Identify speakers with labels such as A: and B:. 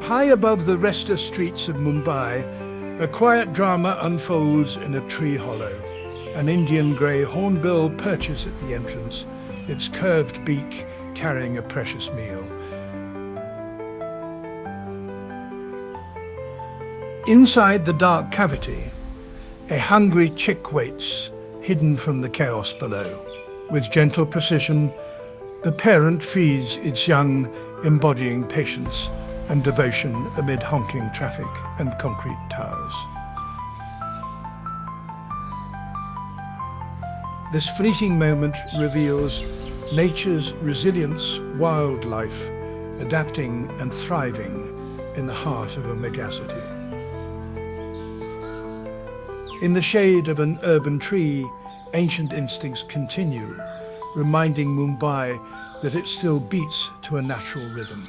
A: High above the restless streets of Mumbai, a quiet drama unfolds in a tree hollow. An Indian Gray Hornbill perches at the entrance, its curved beak carrying a precious meal. Inside the dark cavity, a hungry chick waits, hidden from the chaos below. With gentle precision, the parent feeds its young, embodying patience and devotion amid honking traffic and concrete towers. This fleeting moment reveals nature's resilience, wildlife adapting and thriving in the heart of a megacity. In the shade of an urban tree, ancient instincts continue, reminding Mumbai that it still beats to a natural rhythm.